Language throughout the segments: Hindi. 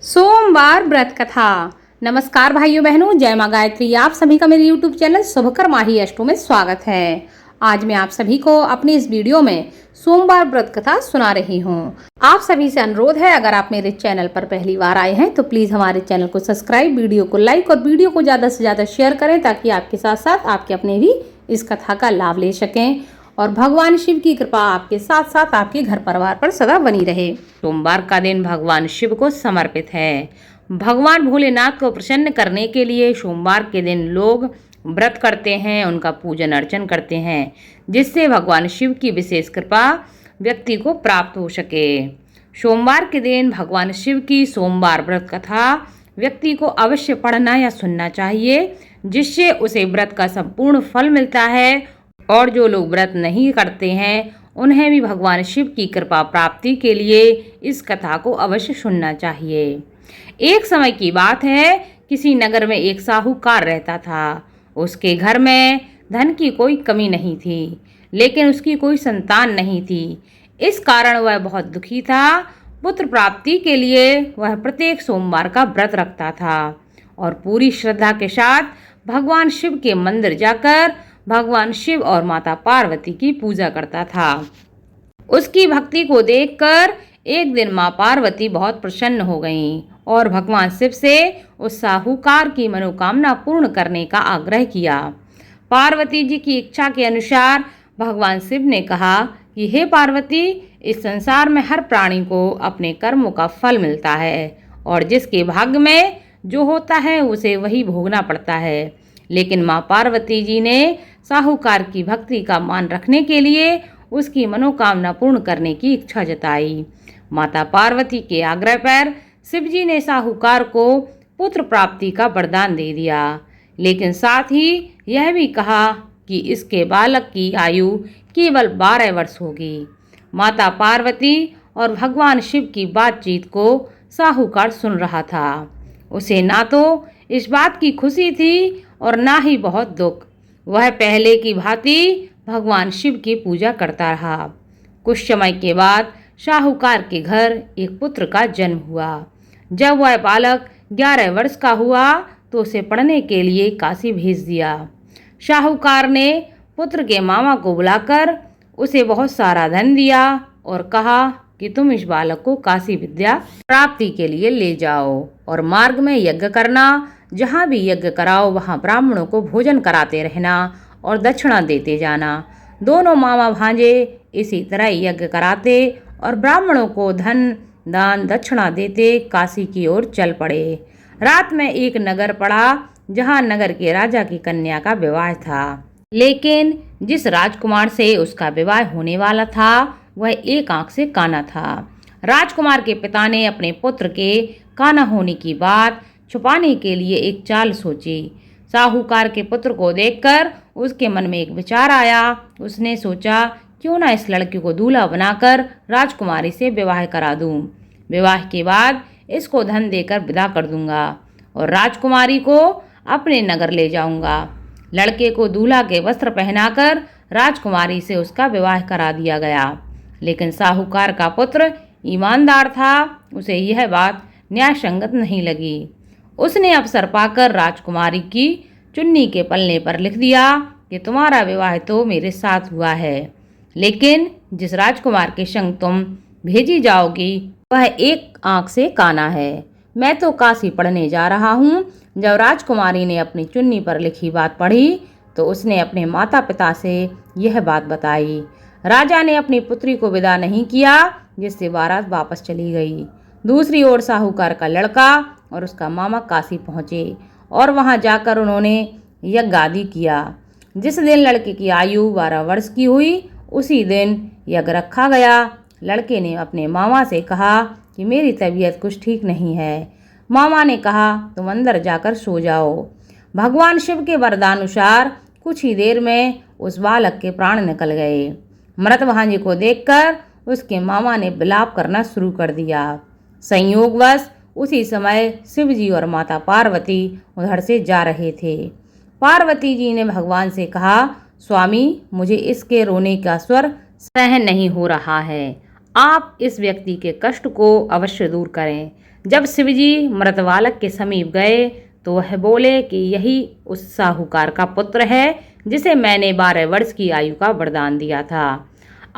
सोमवार व्रत कथा। नमस्कार भाइयों बहनों, जय मां गायत्री। आप सभी का मेरे YouTube चैनल शुभकर माही अष्टों में स्वागत है। आज मैं आप सभी को अपनी इस वीडियो में सोमवार व्रत कथा सुना रही हूँ। आप सभी से अनुरोध है, अगर आप मेरे चैनल पर पहली बार आए हैं तो प्लीज हमारे चैनल को सब्सक्राइब, वीडियो को लाइक और वीडियो को ज्यादा से ज्यादा शेयर करें, ताकि आपके साथ साथ आपके अपने भी इस कथा का लाभ ले सकें और भगवान शिव की कृपा आपके साथ साथ आपके घर परिवार पर सदा बनी रहे। सोमवार का दिन भगवान शिव को समर्पित है। भगवान भोलेनाथ को प्रसन्न करने के लिए सोमवार के दिन लोग व्रत करते हैं, उनका पूजन अर्चन करते हैं, जिससे भगवान शिव की विशेष कृपा व्यक्ति को प्राप्त हो सके। सोमवार के दिन भगवान शिव की सोमवार व्रत कथा व्यक्ति को अवश्य पढ़ना या सुनना चाहिए, जिससे उसे व्रत का संपूर्ण फल मिलता है। और जो लोग व्रत नहीं करते हैं उन्हें भी भगवान शिव की कृपा प्राप्ति के लिए इस कथा को अवश्य सुनना चाहिए। एक समय की बात है, किसी नगर में एक साहूकार रहता था। उसके घर में धन की कोई कमी नहीं थी, लेकिन उसकी कोई संतान नहीं थी। इस कारण वह बहुत दुखी था। पुत्र प्राप्ति के लिए वह प्रत्येक सोमवार का व्रत रखता था और पूरी श्रद्धा के साथ भगवान शिव के मंदिर जाकर भगवान शिव और माता पार्वती की पूजा करता था। उसकी भक्ति को देखकर एक दिन माँ पार्वती बहुत प्रसन्न हो गईं और भगवान शिव से उस साहूकार की मनोकामना पूर्ण करने का आग्रह किया। पार्वती जी की इच्छा के अनुसार भगवान शिव ने कहा कि हे पार्वती, इस संसार में हर प्राणी को अपने कर्मों का फल मिलता है और जिसके भाग्य में जो होता है उसे वही भोगना पड़ता है। लेकिन माँ पार्वती जी ने साहूकार की भक्ति का मान रखने के लिए उसकी मनोकामना पूर्ण करने की इच्छा जताई। माता पार्वती के आग्रह पर शिव जी ने साहूकार को पुत्र प्राप्ति का वरदान दे दिया, लेकिन साथ ही यह भी कहा कि इसके बालक की आयु केवल 12 वर्ष होगी। माता पार्वती और भगवान शिव की बातचीत को साहूकार सुन रहा था। उसे ना तो इस बात की खुशी थी और ना ही बहुत दुख। वह पहले की भांति भगवान शिव की पूजा करता रहा। कुछ समय के बाद साहूकार के घर एक पुत्र का जन्म हुआ। जब वह बालक 11 वर्ष का हुआ तो उसे पढ़ने के लिए काशी भेज दिया। साहूकार ने पुत्र के मामा को बुलाकर उसे बहुत सारा धन दिया और कहा कि तुम इस बालक को काशी विद्या प्राप्ति के लिए ले जाओ और मार्ग में यज्ञ करना। जहाँ भी यज्ञ कराओ वहाँ ब्राह्मणों को भोजन कराते रहना और दक्षिणा देते जाना। दोनों मामा भांजे इसी तरह यज्ञ कराते और ब्राह्मणों को धन दान दक्षिणा देते काशी की ओर चल पड़े। रात में एक नगर पड़ा जहाँ नगर के राजा की कन्या का विवाह था, लेकिन जिस राजकुमार से उसका विवाह होने वाला था वह एक आंख से काना था। राजकुमार के पिता ने अपने पुत्र के काना होने की बात छुपाने के लिए एक चाल सोची। साहूकार के पुत्र को देखकर उसके मन में एक विचार आया। उसने सोचा, क्यों ना इस लड़के को दूल्हा बनाकर राजकुमारी से विवाह करा दूं। विवाह के बाद इसको धन देकर विदा कर दूंगा और राजकुमारी को अपने नगर ले जाऊंगा। लड़के को दूल्हा के वस्त्र पहनाकर राजकुमारी से उसका विवाह करा दिया गया, लेकिन साहूकार का पुत्र ईमानदार था। उसे यह बात न्याय संगत नहीं लगी। उसने अवसर पाकर राजकुमारी की चुन्नी के पल्ले पर लिख दिया कि तुम्हारा विवाह तो मेरे साथ हुआ है, लेकिन जिस राजकुमार के संग तुम भेजी जाओगी वह एक आंख से काना है। मैं तो काशी पढ़ने जा रहा हूँ। जब राजकुमारी ने अपनी चुन्नी पर लिखी बात पढ़ी तो उसने अपने माता पिता से यह बात बताई। राजा ने अपनी पुत्री को विदा नहीं किया, जिससे बारात वापस चली गई। दूसरी ओर साहूकार का लड़का और उसका मामा काशी पहुँचे और वहाँ जाकर उन्होंने यज्ञ आदि किया। जिस दिन लड़के की आयु 12 वर्ष की हुई उसी दिन यज्ञ रखा गया। लड़के ने अपने मामा से कहा कि मेरी तबीयत कुछ ठीक नहीं है। मामा ने कहा तुम अंदर जाकर सो जाओ। भगवान शिव के वरदानुसार कुछ ही देर में उस बालक के प्राण निकल गए। मृत भांजे को देखकर उसके मामा ने विलाप करना शुरू कर दिया। संयोगवश उसी समय शिव जी और माता पार्वती उधर से जा रहे थे। पार्वती जी ने भगवान से कहा, स्वामी, मुझे इसके रोने का स्वर सहन नहीं हो रहा है। आप इस व्यक्ति के कष्ट को अवश्य दूर करें। जब शिवजी मृत बालक के समीप गए तो वह बोले कि यही उस साहूकार का पुत्र है जिसे मैंने 12 वर्ष की आयु का वरदान दिया था।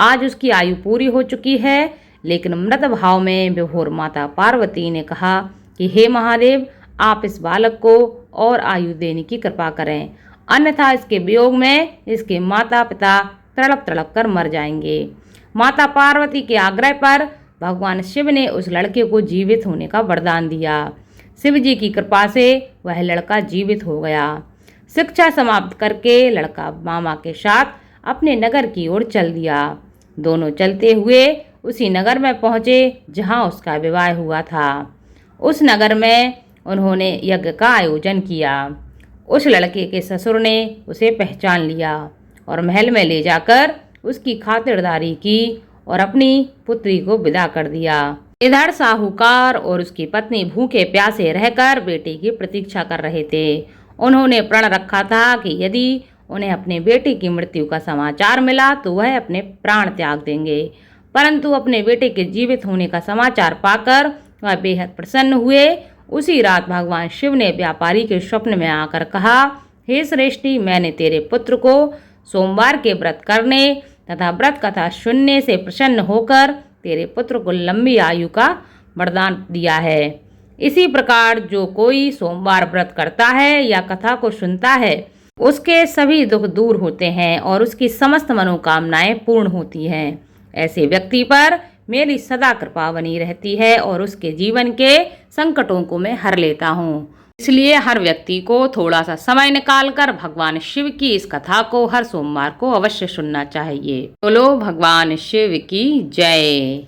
आज उसकी आयु पूरी हो चुकी है। लेकिन मृत भाव में विभोर माता पार्वती ने कहा कि हे महादेव, आप इस बालक को और आयु देने की कृपा करें, अन्यथा इसके वियोग में इसके माता पिता तड़प तड़प कर मर जाएंगे। माता पार्वती के आग्रह पर भगवान शिव ने उस लड़के को जीवित होने का वरदान दिया। शिव जी की कृपा से वह लड़का जीवित हो गया। शिक्षा समाप्त करके लड़का मामा के साथ अपने नगर की ओर चल दिया। दोनों चलते हुए उसी नगर में पहुंचे जहां उसका विवाह हुआ था। उस नगर में उन्होंने यज्ञ का आयोजन किया। उस लड़के के ससुर ने उसे पहचान लिया और महल में ले जाकर उसकी खातिरदारी की और अपनी पुत्री को विदा कर दिया। इधर साहूकार और उसकी पत्नी भूखे प्यासे रहकर बेटे की प्रतीक्षा कर रहे थे। उन्होंने प्रण रखा था कि यदि उन्हें अपने बेटे की मृत्यु का समाचार मिला तो वह अपने प्राण त्याग देंगे। परंतु अपने बेटे के जीवित होने का समाचार पाकर वह बेहद प्रसन्न हुए। उसी रात भगवान शिव ने व्यापारी के स्वप्न में आकर कहा, हे श्रेष्ठी, मैंने तेरे पुत्र को सोमवार के व्रत करने तथा व्रत कथा सुनने से प्रसन्न होकर तेरे पुत्र को लंबी आयु का वरदान दिया है। इसी प्रकार जो कोई सोमवार व्रत करता है या कथा को सुनता है उसके सभी दुख दूर होते हैं और उसकी समस्त मनोकामनाएं पूर्ण होती हैं। ऐसे व्यक्ति पर मेरी सदा कृपा बनी रहती है और उसके जीवन के संकटों को मैं हर लेता हूँ। इसलिए हर व्यक्ति को थोड़ा सा समय निकालकर भगवान शिव की इस कथा को हर सोमवार को अवश्य सुनना चाहिए। बोलो भगवान शिव की जय।